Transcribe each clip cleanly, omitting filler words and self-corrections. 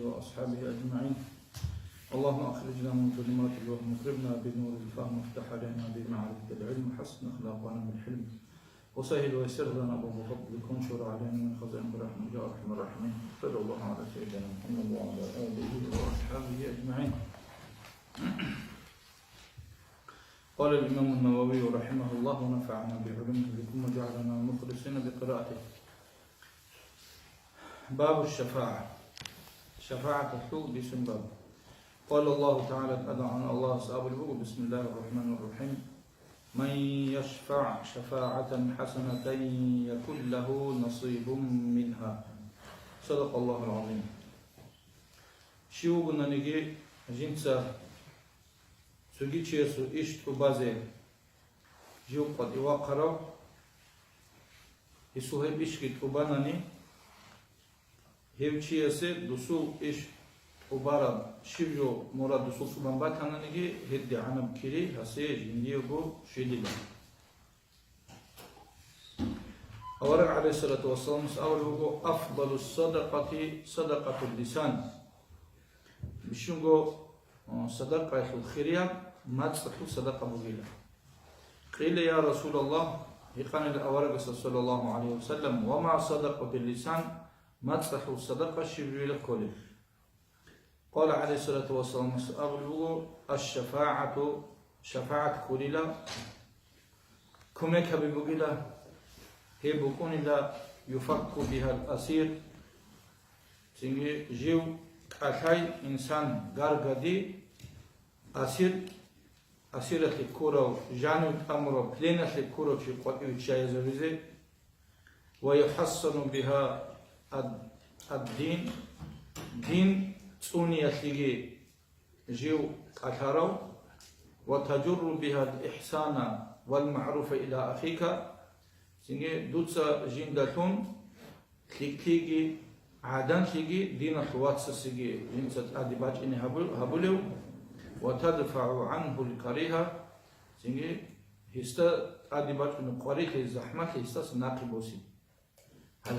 وأصحابه أجمعين. اللهم أخرجنا من ظلمات الوهم واكرمنا بنور الفهم وافتح علينا بمعرفة العلم وحسن أخلاقنا بالحلم وسهل ويسر لنا أبواب فضلك وانشر علينا من خزائن برحمتك يا أرحم الراحمين. صلى الله على سيدنا محمد وعلى آله وأصحابه أجمعين. قال الإمام النووي رحمه الله ونفعنا بعلومه بكم وجعلنا مخلصين بقراءته. باب الشفاعة. شفاعة الحق باسم باب. قال الله تعالى عن الله سأب البوء. بسم الله الرحمن الرحيم. من يشفع شفاعة حسنة يكن له نصيب منها. صدق الله العظيم. شيوغنا نجي جنسا سوغي تشيسو إشتو بازي جيو قد إواقرا يسوهي بشكت أباناني هيوچيسه دوسو إش أبارا شيوجو مورا دوسو سبانبات هنانيجي هدي عنب كيري هسي جنديوغو شيديلا. أورق عليه الصلاة والسلام أوله أفضل الصدقة صدقة اللسان. بشونغو صدقة الخيرية ما تستطيع صدقة بغيلة. قيل يا رسول الله يقال الأورق صلى الله عليه وسلم وما صدقة اللسان ما تستطيع صدقة شبريل كله. قال عليه الصلاة والسلام الشفاعة شفاعة كليلة كمك ببغيلة هي بكون لا يفك بها الأسير سنجي جيو أخي إنسان غارغدي أسيرة الكورة جانو أمره بلينة الكورة في قوة شيء زوجي ويحصن بها الدين دين توني يخلي جيو أثارو وتجر بها الإحسان والمعروف إلى أخيك سنجي دوتسا جندتون تليكيجي عادان تليجي دين الخواتس سيجي جنسة أدباج إني هبولو وتدفع عنه الكريهة سنجي هستا أدباج إنه قريخ الزحمة هستا سناقبوسي هل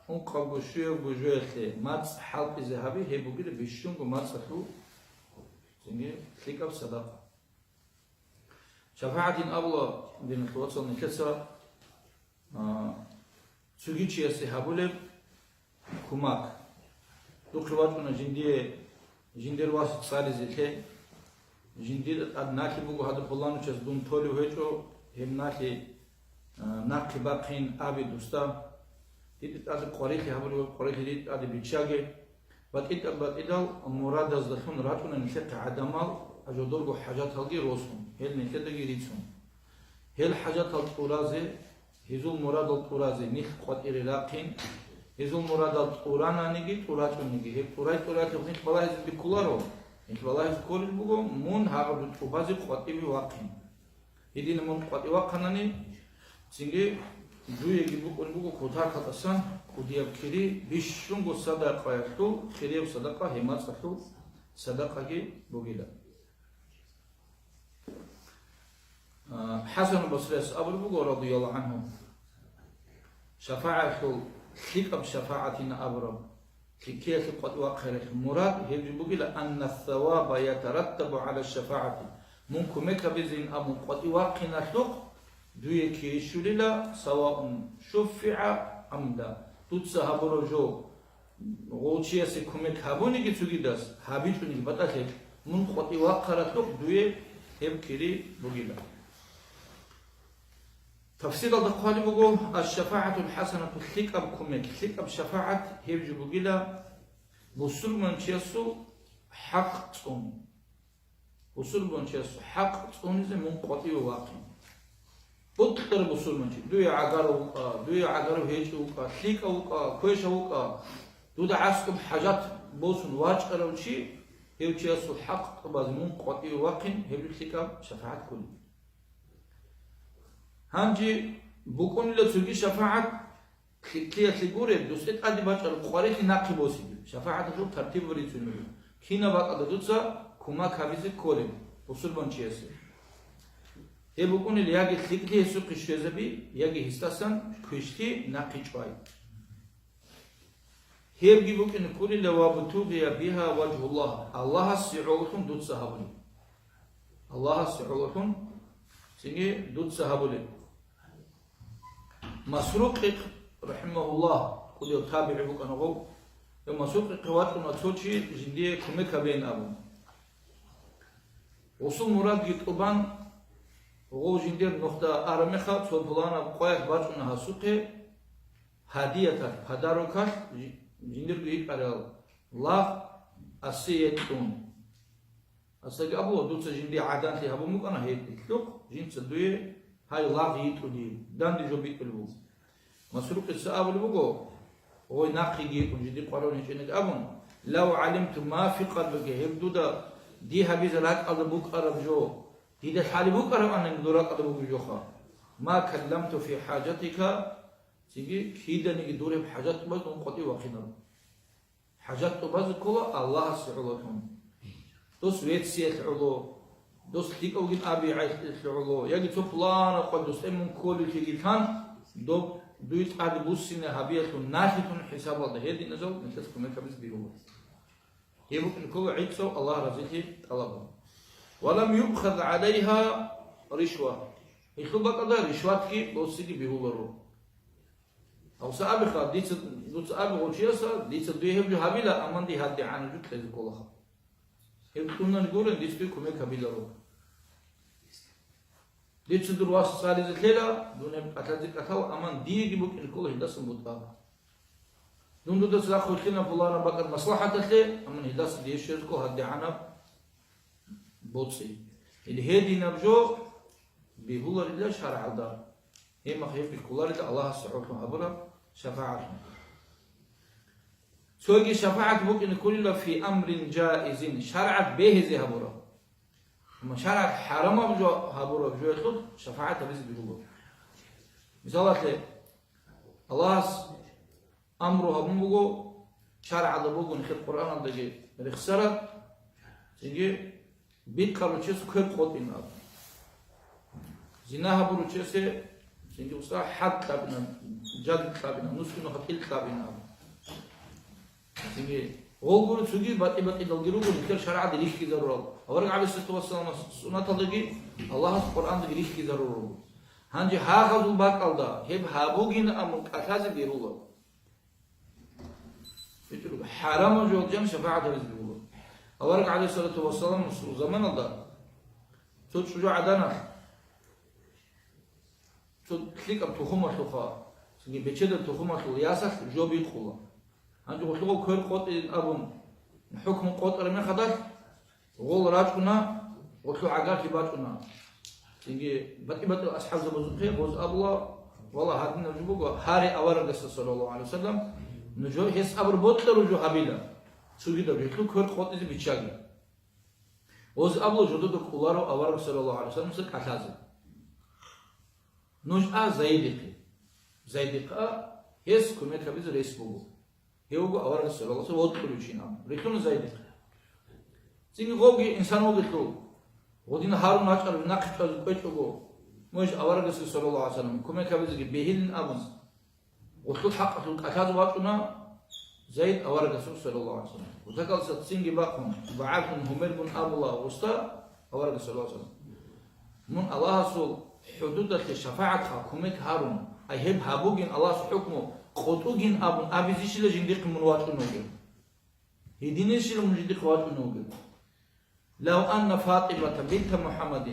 أنقى بشيء بجوله مات حلق ذهبي هي بقول بيشون ومات سحو سنجي خليك بصدقة. شفاعة الله بين التواصل نكسر سوغي شيء سحبوله كماك دكتوراتنا جندير واسط صار زيته جندير أدناكي بقول هذا فلان وشاز دون تولي وهجو هم ناكي باقين أبي دوستا إذا قريخي هبلو قريخي ديت أدي بيتشاجي بات مراد از دخون راتونا نسق عدمال أجودورجو حاجات هالجي روسهم هل نكدجي ريتهم هل حاجات هالطرازة هزول مراد الطرازة نخ قد إرلاقين هزول مراد الطرانا نيجي طراتون نيجي هل طرات يخني بلاهز بكولارو إنت بلاهز كل بقول مون هابل طبازي قد إبي واقين هدين مون قد واقناني سينجي دوی گیبو کنبو کوتاه کاتسان کودیاب کری بیشونگو صدقه یکتو خیریب صدقه همت سخو صدقه کی بگیرد. حسن البصري أبو بكر رضي الله عنه شفاعة خلق بشفاعتنا أبرم كيف قد وقرت مراد هي بقول أن الثواب يترتب على الشفاعة ممكن مكبزين أم قد وقنا خلق دوی کیشولیلا سواء شفع عمدا توتسا هبرو جو غوچیه سی کمک هبونی کی چوگی داس هابیتونی بتاخه من خطی واقرتلوک دوی هم کری بگیلا. تفسير الدقالي بقول الشفاعة الحسنة خلق أب كمك خلق أب شفاعة هيج بقولا بوصل من شيسو حق تون بوصل من شيسو حق تون إذا من قطي وواقع بطل بوصل من شيء دوي عقارو هيج وقا خلق وقا كويش وقا دودا عسكم حاجات بوصل واج قرون شيء هيج شيسو حق بعض من قطي وواقع هيج خلق أب شفاعة كل هنجي بكون لتسوي شفاعة كي تقولي دوست أدي باشر القارئ ناقي بوسي شفاعة تقول ترتيب وريتوني كينا بقى دوتسا كوما كابيز كولم وصل بنشيسه هي بكون اللي يجي خلقتي يسوق الشزبي يجي هستاسن كشتي ناقي شوي هيبجي بوكن كل وابتغي بها وجه الله الله سيعولكم دوت سهبولي الله سيعولكم سيني دوت سهبولي مسروق رحمه الله كل يتابع بوكن غو مسروق قواتنا تشوشي جندي كمك بين أبو وصل مراد يتقبان غو جندير نقطة أرمخا تولبلانا قوية باجونا هسوقي هدية هداروكا جندير قيق أرال لاف أسيتون أسيق أبو دوتسا جندي عادان تي هبو مقانا هيت إتلوق جند سدوية هاي لاف يتولي دان دي جو بيتلو مسروق السآب لبقو غوي ناقي جيكون جندي قرون يجينك أبو لو علمت ما في قلبك هبدو دا دي هبيز لك أدبوك أرب جو دي ده حالي بوك أرب أنا ندورك أدبوك جوخا ما كلمت في حاجتك تيجي كيدا نيجي دوري بحاجات بس نقطي وقينا حاجات بس كلها الله سعولتهم دوس ويت سيت علو دوس تيك أوجد أبي عايز علو يجي تفلان أقول دوس من كل تيجي كان دويت عاد بوسينا هبيت ناحية حساب الله هذه نزول نتلقى من كبس بيهو يمكن كل عيسو الله رزقه طلبه ولم يؤخذ عليها رشوة يخلو بقدر رشواتك بوسيدي بيهو برو أو سأبخا ديت دوت أبغى وشياسا ديت دويه بجو هبيلا أمان دي هادي عنو جو تلزي كلها يبتونا نقولن ديت دوي كمي هبيلا رو ديت درواس سالي زكيلا دون أتلزي كتاو أمان دي يجيبوك إن كله هداس مبطابا دون دو دس لاخو خلنا فلانا بقر مصلحة تلي أمان هداس دي شركو هادي عنب بوتسي اللي هادي نبجو بيهولا إلا شارع الدار هي ما خيف بالكولارية الله سعوكم أبرا شفاعة سوى شفاعة ممكن كل في أمر جائز شرعت به زي هبورا أما شرعت حرام بجو هبورا بجو يطلب شفاعة بس بيقول مثالات لي الله أمره هم بقول شرع ده بقول نخيل القرآن ده جي رخصرة تيجي بيت كارلوتشيس كل قوتين أب زنا هبورا تشيسه سنجي وصل حد تابنا جد تابنا نسكنه حتى تابنا سنجي غول تسوقي باتي دلقيرو نكر شرع دليش كي ضرورة أورق عليه الصلاة والسلام سنة تلقي الله القرآن دليش كي ضرورة هنجي هاخذ الباك الله هب هابوجين أمك أساس بيروه بيقولوا حرام جو جم شفاعة درز بيروه أورق عليه الصلاة والسلام زمان الله صوت شجاع عدنا تلك تخمة تخا سنجي بتشد تخمة الياسف جو بيدخله عندي قلت له كل قط أبون حكم قط رمي خدر غول راجكنا قلت له عقار كباركنا سنجي بتي أصحاب زمزقي بوز أبلا والله هذين نجوبه هاري أورق صلى الله عليه وسلم نجوا هس أبر بطل رجوا هبيلا شو كده بيقول كل قط إذا بيتشاقي بوز أبلا جدود كولارو أورق صلى الله عليه وسلم سك أساسه نوجا زيدقة هس كمية كبيرة رئيس بوجو هيوجو أورا السلام الله سوى كلوشينا ريتون زيدقة زين غوجي إنسان وقتلو ودين هارون هاشر نقش كذبتشوجو مش أورا السلام الله عليه وسلم كمية كبيرة بهين أبن وطلع حق الأكاد وقتنا زيد أورا الرسول صلى الله عليه وسلم وذكر ستسينجي باقهم بعثهم همير بن أبو الله وسط أورا الرسول صلى الله عليه وسلم من الله رسول حدود الشفاعة كمك هارون أيهب هابوجين الله حكمه قطوجين أبون أبيزيش لجنديق من واتو نوجل هدينيش لمجنديق واتو نوجل لو أن فاطمة بنت محمد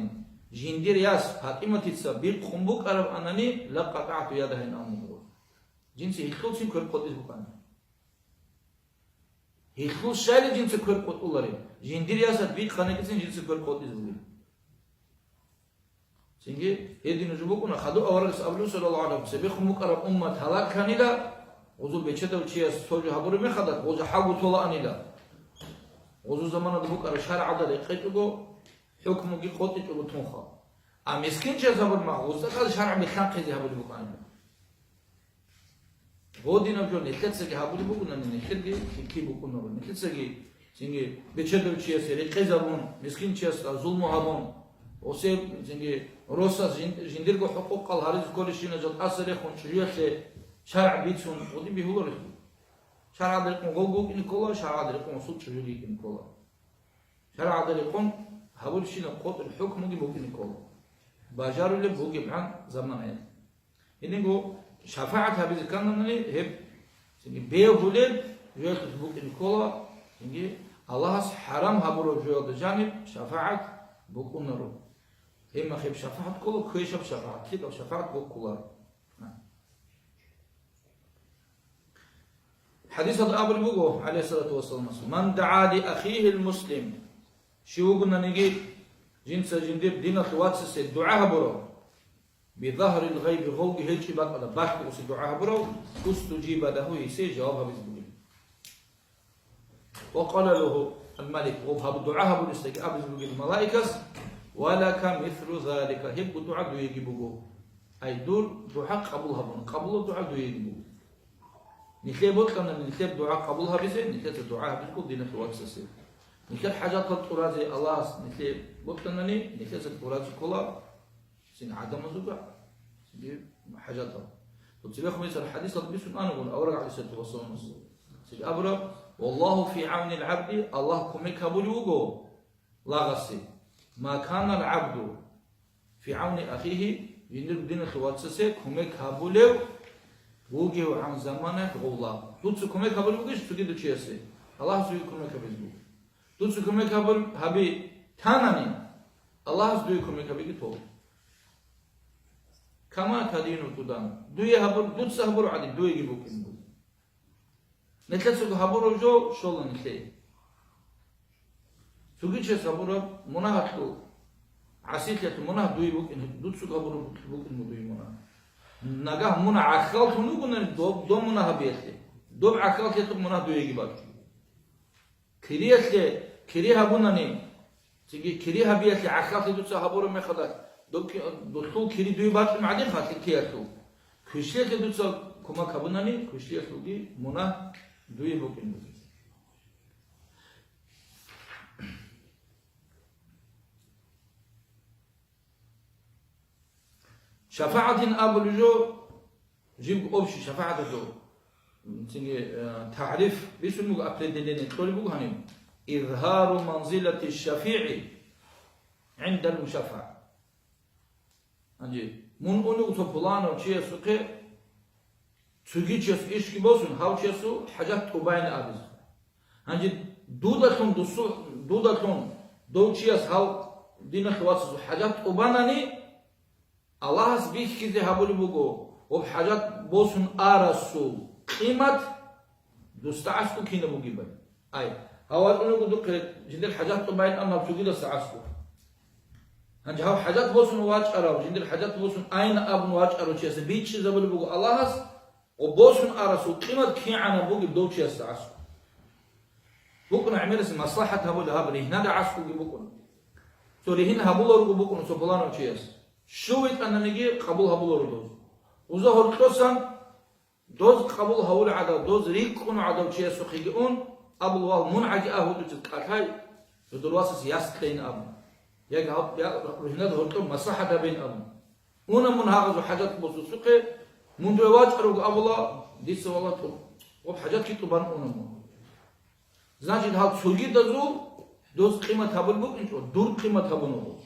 جندير ياس فاطمة تسبيق خنبوك أرب أنني لقطعت يدها إن أمور جنسي هيخلص كل قدس بكان هيخلص شايل جنسي كل قدس الله جندير ياس بيق خانكسين جنسي كل قدس بكان سنجي هذه نجوبكنا خدوا أورس أبلو صلى الله عليه وسلم بيخمك أرب أمة هلاك كانيلا وزو بيشتى وشيء سوجو هبوري من خدك وزو حاجو طلا أنيلا وزو زمان دبوك أرب شارع عدل يقيتوجو حكمه جي قطة جو تمخا أمسكين شيء زبر معه وزكال شارع مخان قيزي هبوري بكانيلا غودي نبجو نتلتسجي هبوري بكونا نتلتجي كي بكونا نتلتسجي سنجي بيشتى وشيء سيري قيزابون مسكين شيء ظلم هبون وسيب سنجي روسا جنديركو حقوق الهاريز كل شيء نجد أصله خون شجية شارع بيتون ودي بيهولر шар'адырикун голгук инкола, шар'адырикун суд чужулик инкола. шар'адырикун хабулшина қотр хукмуги бук инкола. Бажаруле буги бан заманaya. Инго шафаат хабиз каннани хеб синги беуле жойт бук инкола, синги Allah's haram haburo joyda janib şefaat bukunuru. Hem hep şefaat kolu kıyışıp şefaat. Ki o şefaat bukular. Hadis adı Abu Bugo aleyhissalatu vesselam. Man da'a li ahihi muslim. Şivugunna negi jinsa jindir dina khwatsi dua haburo. Bi zahril gayb gholgi hiç bakmadan bakı o dua haburo. Ustujiba lahu ise cevap biz bugün. وقال له الملك وهب دعاء بالاستجابة الملائكة ولك مثل ذلك هب دعاء يجيبه أي دور دعاء قبولها قبول الدعاء يجيبه نخيب كنا نخيب دعاء قبولها بزين نخيب الدعاء بنقول دين الوقت نخيب حاجات التراثي الله نخيب بكنا نخيب التراثي كلها سين عدم الزوجة حاجاتها وتبقى مثل الحديث البيسون أنا أقول أورق على سيد وصلنا سيد أبرا والله في عون العبد الله كمك بلوغو لاغسي ما كان العبد في عون أخيه يندر دين خواتسه كمك بلوغ وجه عن زمانه الله دوتس كمك بلوغش تجي دشيسه الله سوي كمك بلوغ دوتس كمك بل هبي تاناني الله سوي كمك بيجي تو كما تدين تدان دوي هبر دوتس هبر عادي دوي يجيبوكين نتلسك هبورو جو شولن نتلي سوغيتش هبورو مناهتو عسيتلت مناه دوي بوك ان دوتسك هبورو بوك ان دوي مناه نغا منا عقل تنوغن دو مناه بيتلي دو عقل تيت مناه دوي يجيبات كريتلي كري هبوناني تيجي كري هبيتلي عقل دوتس هبورو مخدا دو كري دوي بات معدن خاطر كياتو كشيت دوتس كما كابوناني كشيت لوغي مناه دوي بوكين شفاعة أبلجو جيب أوبش شفاعة جو تيجي تعريف بيسمو أبلدلين تقول بوك هنيم إظهار منزلة الشفيع عند المشفع أنجي من أنو تبلانو تشي سوقي سوغيتشس إيش كيبوسون هاوتشسو حاجات توباين أبيز هنجي دوداتون دوتشيس هاو دينا خواتسو حاجات توباناني الله سبيك كذا هبولي بوغو وبحاجات بوسون آرسو قيمة دوستعسكو كينا بوغي باي أي هاوات أنو دوك جندل حاجات توباين أما بسوغيدا سعسكو هنجي هاو حاجات بوسون واج أراو جندل حاجات بوسون أين أبن واج أراو تشيس بيتش زبولي بوغو الله وبوسن أرسو قيمة كي عنا بوجي بدوتشي استعسو بكون عملس مصلحة هبول هبري هنا دعسكو بكون سوري هنا هبول أرجو بكون سبلانو تشيس شويت أن نجي قبول هبول أرجو وظهر كلوسان دوز قبول هول عدا دوز ريكون عدا تشيس وخيجون أبول وال منعج أهود تتكاي بدرواسس ياسكين أبو يا هب يا هنا دهورتو مصلحة بين أبو هنا من هذا حاجات بوسوسقي منذ واج أروق أبولا ديس والله تو وبحاجات كي تبان أونمو значит هاد سوغي دزو دوز قيمة هبل بوك إنشو دور قيمة هبنو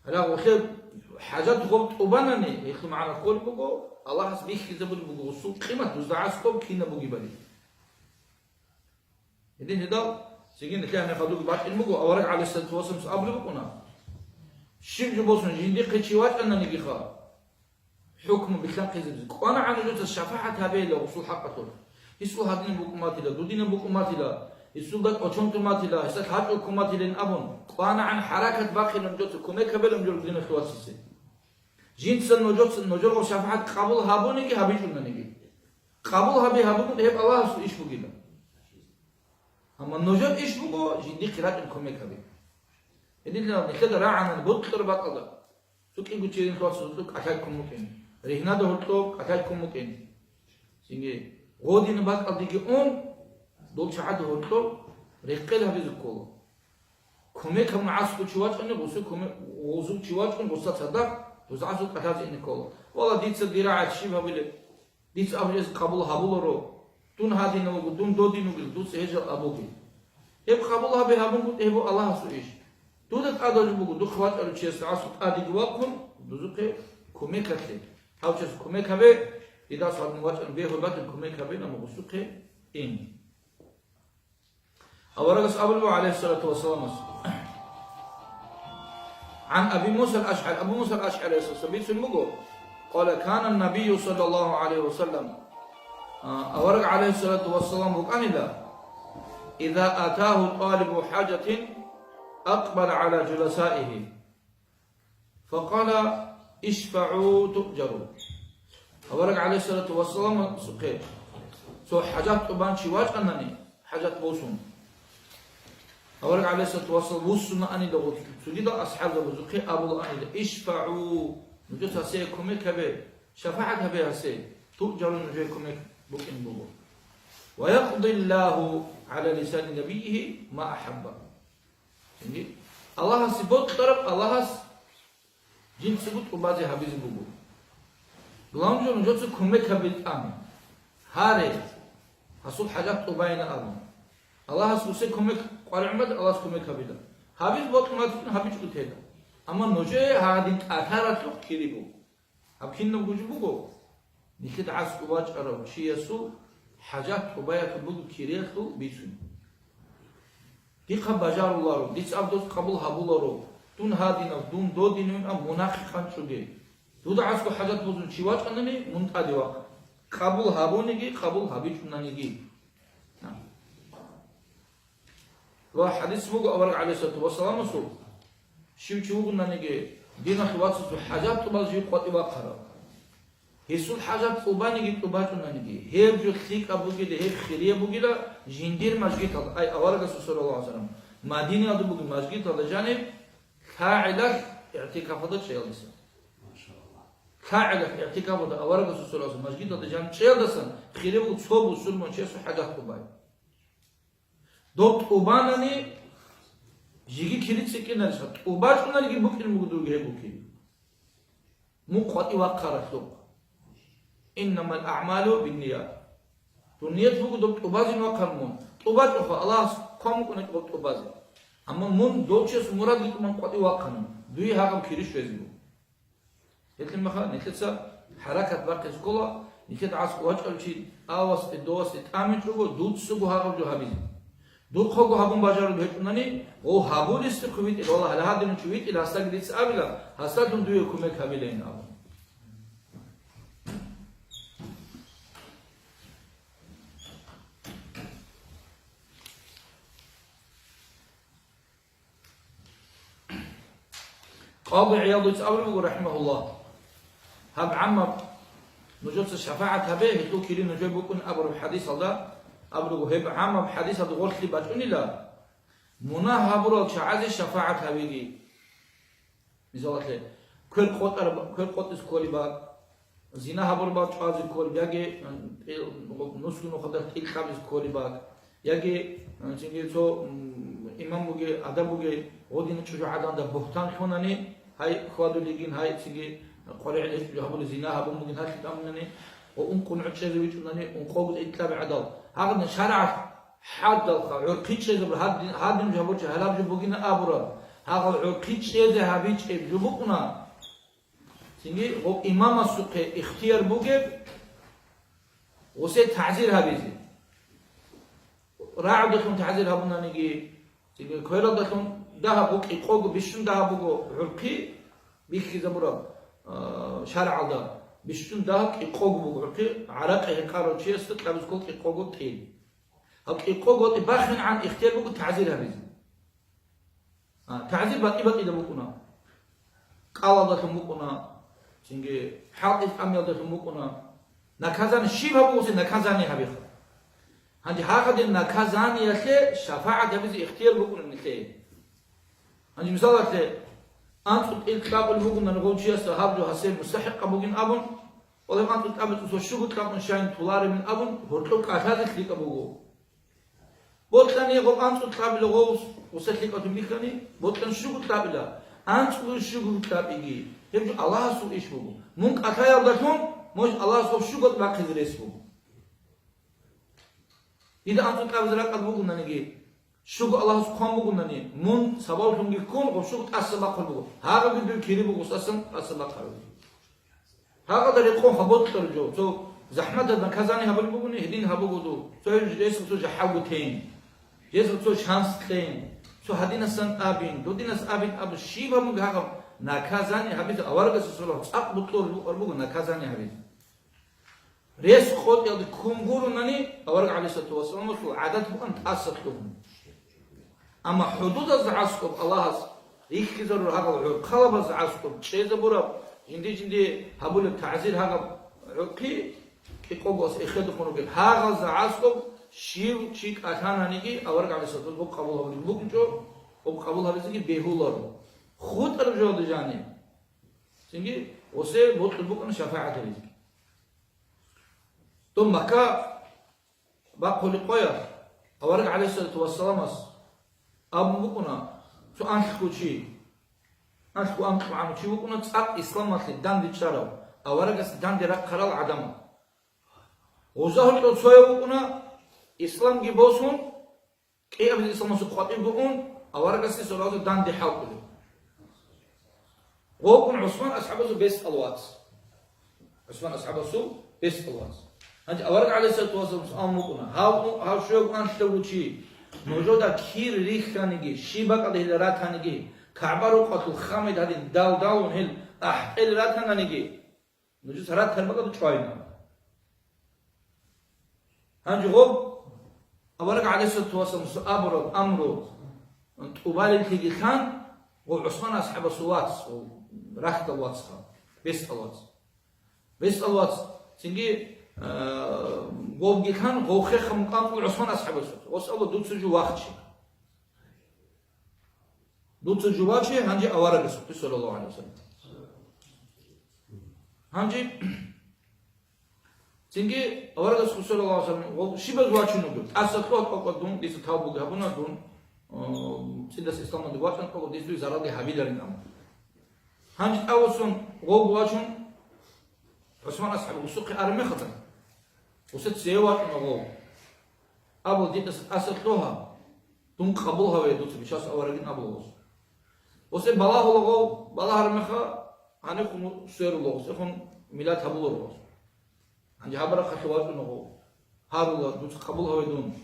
هلا وخير حاجات غلط تبانني يخلو معنا قول بوكو الله حسبيك كذبل بوكو وصول قيمة دوز دعاسكم كينا بوكي بالي إذن هدا سيجين نتلاقي نخدوك بعد الموكو أورق على السنة توصم سأبلي بوكونا شيء جبوسن جندي قيتشيوات أننا نجيخا حكم بخلق زبزك وانا عن جوت الشفاعة هبه لوصول حقته يسول هادين بوكماتي لا دودين بوكماتي لا يسول دك أشنتماتي لا يسال هاد حكماتي لين أبون وانا عن حركة باقي نجوت كومي كبل نجول دين خواسيسي جنس النجوت نجول الشفاعة قبول هابوني كي هبيجون نيجي قبول هبي هابون هب الله إيش بقينا أما النجوت إيش بقو جندي قرات كومي كبل إذن لو نخدر عن البطل بقى سوق يقول تيرين خواسيسو سوق أكاكم ممكن رهنا ده هرتوك أكاكم ممكن سينجي غودين باك أديكي أون دول شعاد هرتوك رقلها بيزكولا كومي كم عاسكو تشواج أني بوسو كومي وزو تشواج أن بوسا تصدق وزعزو قتاز إني كولا والله ديتس الدراعة شيبها بلي ديتس أبجز قبول هبولرو Dun hadin ugu dun dodin ugu dus hejal abugi. Hep kabul habe habun gut ebo Allah su ish. Dudat adoj bugu du khwat alu ches asu adig waqum duzuke kumekate. Hauches kumekabe idas had muwat be hobat kumekabe na musuke in. Awaragas abul alayhi salatu wassalam. عن أبي موسى الأشعري أبو موسى الأشعري سبيت المجو قال كان النبي صلى الله عليه وسلم أورق عليه الصلاة والسلام وكان إذا أتاه طالب حاجة أقبل على جلسائه فقال اشفعوا تؤجروا أورق عليه الصلاة والسلام سقيت سو حاجات أبان شواج أنني حاجات بوسون أورق عليه الصلاة والسلام وصلنا أني دغوت سجد أصحاب الزقي أبو أني اشفعوا نجوت هسيكم كبير شفاعة كبير هسي تؤجروا نجيكم بكين بلو ويقضي الله على لسان نبيه ما أحب الله سبوت طرف الله جن سبوت وبازي حبيز بلو بلانجو نجوت كم كبير أمي هاري حصول حاجات أباين أبو الله سبوت كم قرعمد الله سكومي كبيدا حبيز بوت ما تكون حبيز كتيدا أما نوجه هادين أثارات لو كيريبو أبكين نوجه بوجو نكيد عاس كواج أرو شيء يسوع حاجات أبايا كبوجو كيرياتو بيسون دي خباجار الله رو دي سأبدوس قبول هبول رو دون هادين أو دون دو دينون أم مناخ خان شوجي دود عاس كو حاجات بوزون شواج أنني منتادي واق قبول هبونيجي قبول هبيج نانيجي وحديث بوجو أورق عليه الصلاة والسلام سو شو تشوفون نانيجي دينا خوات سو حاجات تبغى جيب قطي واقرا هيسول حاجات أوبانيجي تبغى نانيجي هيب جو خيك أبوجي ده هيب خيرية بوجي لا جندير مسجد هذا أي أورق صلى الله عليه وسلم مدينة هذا بوجي مسجد هذا جانب كاعلك اعتكافات شيء لسه ما شاء الله كاعلك اعتكافات أورق صلى الله عليه وسلم مسجد هذا جانب شيء لسه خيرية بوجي صوب وصول من شيء سو حاجات تبغى دوت أوبانني جيجي كيرت سكين نرسل أوباش كنا نجيب بكير مقدور جه بكير مو قطي وقارة لوك إنما الأعمال بالنيات النيات بقول دوت أوبازين وقارمون أوباش أخا الله كم كنا دوت أوبازين أما من دوت شيء مراد لكم قطي وقارن دوي هاكم كيرش فيزبو يتلم مخا نتلسا حركة باقي سكولا نتلت عسك وجه الشيء أواس الدواس التامن شو دوت سبو هاكم جو هابين دو خوغو هابون باجارو بهتوناني او هابوليست خويت والله هل هادن شويت الى استغريت ابلا حسدون دوي كومه كابيلين ابو قاضي عياض يتأول رحمه الله هب عم نجوت الشفاعة هبه تو كيرين نجوي بكون ابو الحديث هذا أبرو هب عام بحديث هذا غلط لي بتقولي لا منا هبرو شعاز الشفاعة هبيجي مثالك كل قط سكولي بعد زنا هبرو بعد شعاز سكولي بيجي نسكن وخدر تيل خامس سكولي بعد يجي تيجي تو إمام بوجي أدب بوجي ودين تشجع عدان ده بهتان خوناني هاي خوادو ليجين هاي تيجي قريع ليش هبرو زنا هبرو ممكن هاي تامنني وأنكم عشرة بيجونني ونقول إتلاب عدل هذا شرع حد العرقي شيء زبر هذا نجابوش هلا بجبوجينا أبورا هذا العرقي شيء ذهبي شيء بجبوكنا تيجي هو إمام السوق اختيار بوجب وسيد تعزير هبيزي راعي دخلهم تعزير هبونا نيجي تيجي كهلا دخلهم ده بوك يقوق بيشون ده بوكو عرقي بيخي زبرا شرع ده بيشون ده يقوق بوك عرقي عرق هكارو شيء استطلع بسكوت يقوق تين هك يقوق يباخن عن اختيار بوكو تعزير هبيزي تعزير بقى إذا بوكنا قال دخلهم بوكنا تيجي حاطف أمير دخلهم بوكنا نكازان شيب هبوسي نكازاني هبيخ هندي هاخد النكازاني يخي شفاعة هبيزي اختيار بوكنا نخي هندي مثال أخي أنت إلقاب البوكنا نقول شيء هابجو حسين مستحق بوكين أبون ولم أنت تقابل تسوشوك تقابل شاين طولاري من أبون هرتلوك أخذت لك أبوكو بوتلاني يقول أنت تقابل غوص وسط لك أتميخاني بوتلان شوك تقابل أنت شوك تقابل يبدو الله سو إيش بوكو ممكن أتايا بدهم مش الله سو شوك باقي درس بوكو Ida antu qabzra qad bugunanigi shugu Allah subhanahu bugunani mun sabal tungi kun o shugu asba qalbu haga bidu kiri bugus asam asba qalbu haga dari qon habot tarjo so zahmat da kazani habul buguni hedin habugudu so yesu so jahagutain yesu so chance tain so hadinasan abin dodinas abin abu shiba mu haga na kazani habit awarga so aq butlor bugun na kazani habit res khod yad kumguru nani awarga alayhi salatu wasallam so adat bukan tasatluhum ama hudud az'askum Allah ikki zarur haga qalab az'askum cheza bura jindi habul ta'zir haga ki qogos ekhad khunug haga az'askum shiv chik athananigi awarga alayhi salatu bu qabul habul bukunjo o qabul habisi behular khud arjod jani singi ose बहुत बुकन शफाअत है तो मक्का बाखुल qoya awarga alayhi salatu wassalam abu bukuna so ankuchi anku amuchi bukuna tsaq islam atli dan dicharo awarga dan dira qaral adam ozahul to soya bukuna islam gi bosun qiyam islam su khatib bukun awarga si solazo dan di hawqul وكن عثمان أصحابه بس الوات عثمان أصحابه بس الوات أنت أورق عليه الصلاة والسلام أمكنا هاو شو أنت تقولي موجودة كير ريح كانيجي شيبك على هالرات كانيجي كعبارو قتل خامد هذه دال داون هل أحل رات كانيجي نجوز هرات كربك ده شوينا هنجي غب أورق عليه الصلاة والسلام أمره أنت أبالي تيجي خان وعثمان أصحاب الصوات راحت الوات بس الوات سنجي غوبجي كان غوخي خمقام وعثمان أصحاب الصوات وسأله دوت سجوا واحد دوت سجوا واحد هنجي أوارق الصوت صلى الله عليه وسلم هنجي سنجي أوارق الصوت صلى الله عليه وسلم شبه واحد نقول أسأله أقول دون ليس ثابو جابونا دون سيدس إسلام دواتن كلو ديسوي زرادي حبيلرين أم هنج أوسون غوب واشون عثمان أصحاب وسوق أرمي خطر وست سيوات نغوب أبو ديتس أسطلوها دون قبولها ويدوت بشاس أورجين أبو وست بالله لغو بالله أرميخا هنيكم سير لغو سيكون ميلاد هبول لغو هنج هبرا خطوات نغوب هارو دوت قبولها ويدون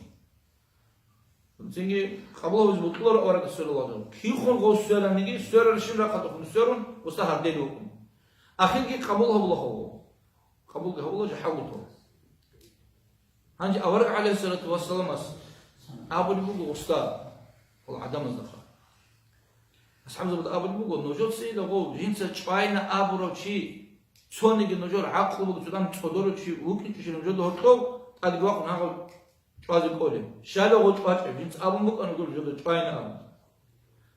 سنجي قبله بزبطلور أورك السلوات كي خون غوص سؤال نيجي سؤال رشيم رقته سؤالون وستهر دينوكم أخير كي قبولها بالله قبولها بالله جحاوته هنجي أورك عليه الصلاة والسلام أبو البوغ أستاذ والعدم الزخار أصحاب زبط أبو البوغ نجول سيدا غو جنسة شاينا أبو روشي سونيجي نجول عقل بوغ سودان تفضلوا شي وكي تشي نجول دهوتو أدي واقع ناقل شوازي كولي شالو غوت فاتح جنس أبو مك أنا أقول جد شوينا أبو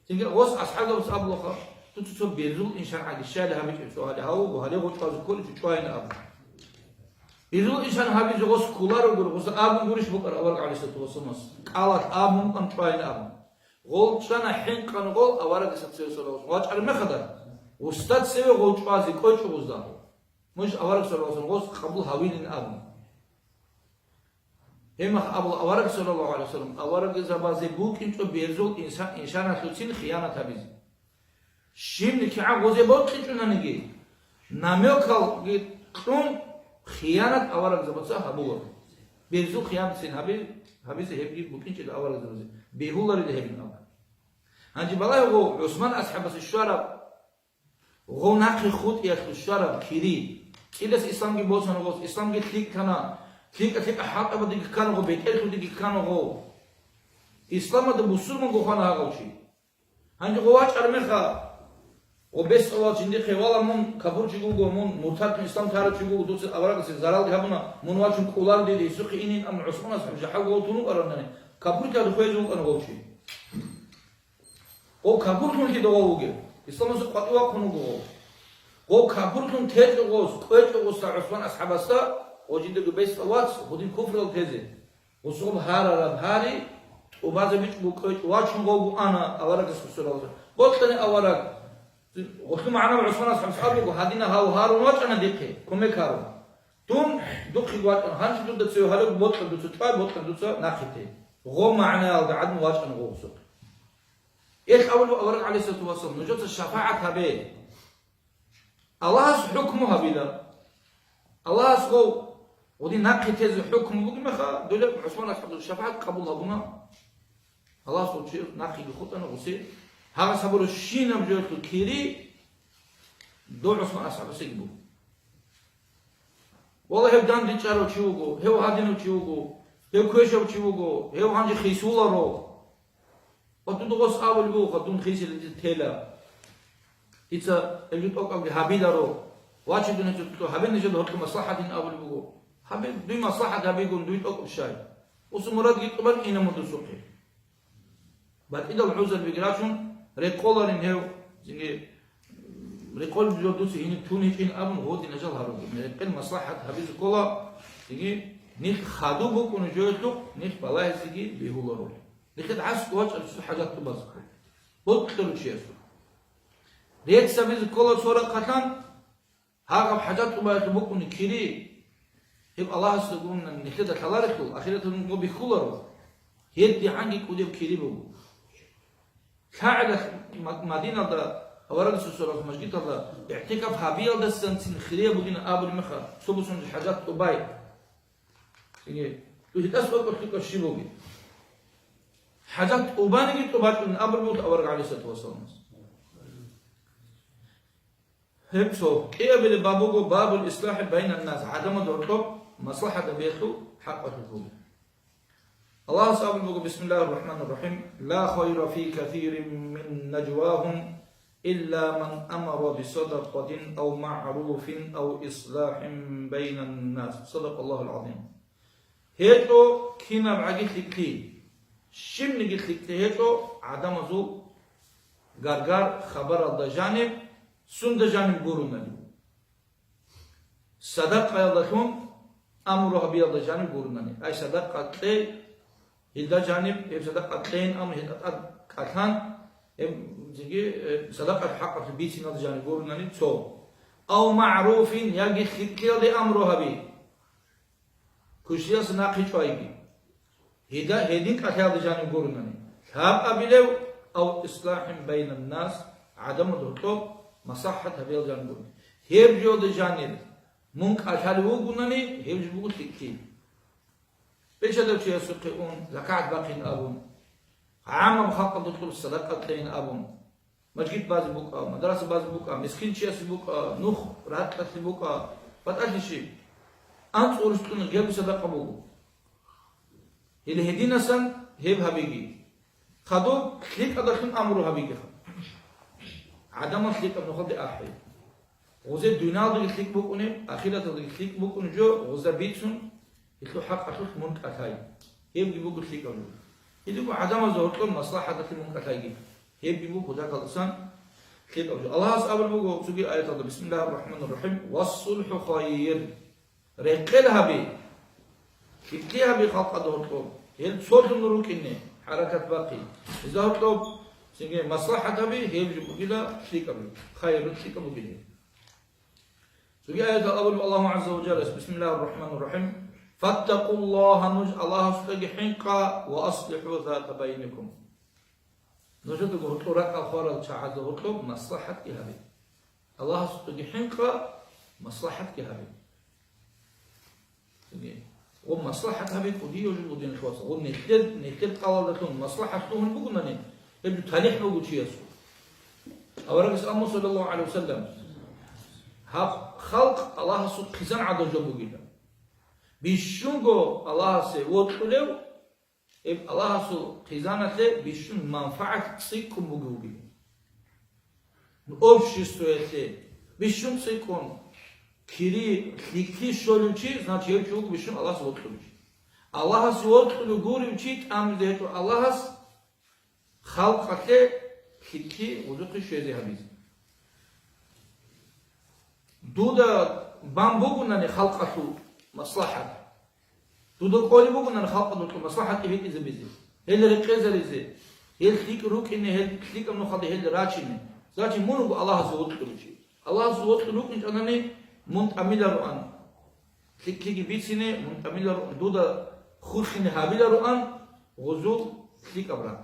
تيجي غوص أصحاب غوص أبو لخا تتصل بيرزول إنسان عادي شاله هبيج شو هذا هاو وهذا غوت شوازي كولي شوينا أبو بيرزول إنسان هبيج غوص كولار وغور غوص أبو غورش بكر أول عليه الصلاة والسلام قالت أبو مك أنا شوينا أبو غول شنا حين كان غول أورا قصة سير غوت على مخدر وستات سير غوت شوازي كوي شو غوص ده مش أورا صلى الله عليه وسلم غوص قبل هوين أبو هم أبو أورق صلى الله عليه وسلم أورق زبازي بوك إنتو بيرزول إنسان أخلصين خيانة تبيز شيم نكعب وزي بوك إنتو نيجي ناميو كال كون خيانة أورق زبازي هبوه بيرزول خيانة سين هبيز هبي بوك إنتو أورق زبازي بيهولر اللي هبين أبو هنجي بالله هو عثمان أصحاب الشراب هو ناقي خود يأخذ الشراب كيري إلا إسلام جي بوسان غوص إسلام جي تليك كنا تلك حق أبدا ديك كانوا بيت إلكو ديك كانوا إسلام ده مسلم غوخانا هاغوشي هنجي غواش أرميخا وبس أول جندي خوالا من كبر جيغو من مرتد إسلام تارا جيغو دوس أوراق سي زرال دهبنا من واجن كولار دي سوقي إنين أم عثمان أصحاب جحاو تونو أرناني كبر تارا خويزو أنا غوشي أو كبر تون كي دوغوغي إسلام سو قطوا كونو غو كبر تون تيج غوس كويج غوس عثمان أصحاب استا وجند بيس الوات ودين كفر التزي وصوب هارا هاري وبعض بيت بوكوش واتشون غو انا اورق السلام قلت انا اورق قلت معنا عثمان اصحاب صحابي وهدينا هاو هارو واتش انا ديكي كومي كارو Тун духи гуатан ханч ду дацу халук ботан ду цутпай ботан ду ца нахите. Го معنا العدم واجن غوص. إيش أول أورق عليه الصلاة والسلام نجوت الشفاعة هبه. الله حكمها بلا. الله سو ودي ناقته حكم بقول مخا دول عثمان أصحاب الشفاعة قبولها بنا. الله سو شيء ناقي بخطنا غوصي. هذا سبب الشين بجوت الكيري دول عثمان أصحاب السجبو. والله هبدان ديشارو تشوغو هو هادينو تشوغو هو كويشو تشوغو هو هانجي خيسولارو وتدوس أول بو خدون خيسي لتيلا إذا اللي توقع بهابيدارو واجي دون تطلع هابين نجد هرت مصلحة دين أول بو هابين دوي مصلحة هابين يقول دوي توقع الشاي وسمرات يطبل إنا مدرسوكي بعد إذا العوزة بيجراشون ريكولرين هو زي ريقول بجودوس هنا توني فين أبن غودي نجال هارو من مصلحة هابيز كولا تيجي نيخ خادو بوك ونجوتو نيخ بالله تيجي بيهولارو نيخ تعس كواتش أرسل حاجات تبازكو بطلوا شيء ريت سابيز كولا صورة قطان هاقب حاجات تبازكو بوك ونكيري هيب الله سيقولون نيخ ده تلاركو أخيرا نقول بيهولارو هيدي عني كودي بكيري بوك كاعدة مدينة ده أورد سورة مسجد الله اعتكاف هابيل ده سنتين خليه بودين أبو المخا سبوسون حاجات أباي يعني تهتاس وقت كل شيء بوجي حاجات أباني تبات من أبو الموت أورد عليه الصلاة والسلام هم سو إيه بالبابوجو باب الإصلاح بين الناس عدم دورتو مصلحة بيته حق الحكومة الله سبحانه بسم الله الرحمن الرحيم لا خير في كثير من نجواهم إلا من أمر بصدقة أو معروف أو إصلاح بين الناس صدق الله العظيم هيتو كنا بعجيت لكلي شم نجيت لكلي هيتو عدم زو غرغر خبر الله جانب سند جانب قرونني صدقة يالله أمره بي الله جانب قرونني أي صدقة لي هيدا جانب صدقة لين أمر هيدا كاتان زي صدقة حق في بيتي نضجان يقولون أني تو أو معروف يجي خير لأمرها بي كشيا سناقي شوية هدا هديك أشياء نضجان يقولون أني هاب أبيلو أو إصلاح بين الناس عدم الرطوب مصحة هبيل جان يقولون هيب جو نضجان ممك أشياء يقولون أني هيب جو تكتي بيش هذا شيء سقيون زكاة باقين أبون عام بخاطر دكتور الصدقة تلاقين أبون مسجد باز بوكا مدرسة باز بوكا مسكين شيء بوكا نوخ راحت قتل بوكا بتأجل شيء أنت أرسلون جاب صدقة بوكو اللي هدينا سن هيب هبيجي خدو خليك أدخل أمره هبيجي عدم خليك أبن خد أحد وزي الدنيا ضد خليك بوكوني أخيرا ضد خليك بوكون جو وزي بيتون يطلع حق أخذ منك أثاي هيب بوكو خليك أبن يدوك عدم زورتكم مصلحة تلمون كتاجي هيب بيبوك وذاك الإنسان خير أوجه الله سأقول بوجو سجى آية الله بسم الله الرحمن الرحيم والصلح خير رقلها بي كتيها بي خلق زورتكم هيل صوت النور كني حركة باقي زورتكم سجى مصلحة بي هيب بيبوك لا خير أبي خير خير أبو بيه سجى آية الله عز وجل بسم الله الرحمن الرحيم فاتقوا الله نج الله استجحنقا وأصلحوا ذات بينكم نجد قلت لك أخبار الشعب قلت له مصلحة كهبي الله استجحنقا مصلحة كهبي ومصلحة هبي كودي يوجد ودين الخواص ونكتب قال لكم مصلحة تهم بقولنا يبدو تاريخ موجود شيء أورق أمه صلى الله عليه وسلم هب خلق الله سب خزان عدو جبو جدا بيشونغو الله سي وطلو إب الله سو خزانة بيشون منفعة سيكون بوجوبي общий стоит بيشون سيكون كيري ليكي شولوچي значит я чук бишун Allah су وطلوچي Allah су وطلو гуручи там дето Allah خلقته ليكي وجوكي شيزي حبيز دودا بامبوغناني خلقته مصلحة تودو قولي بقولنا نخلق دوتو مصلحة هيك إذا بيزي هل ركزة لزي هل خليك روك إني هل خليك أنو خدي هل راتشيني زاتي منو الله زود كروشي الله زود كروك إنش أناني منت أميلا روان تكلي بيتسنة منتميلا دودا خورخين هابيلا روان غزو تلك أبراك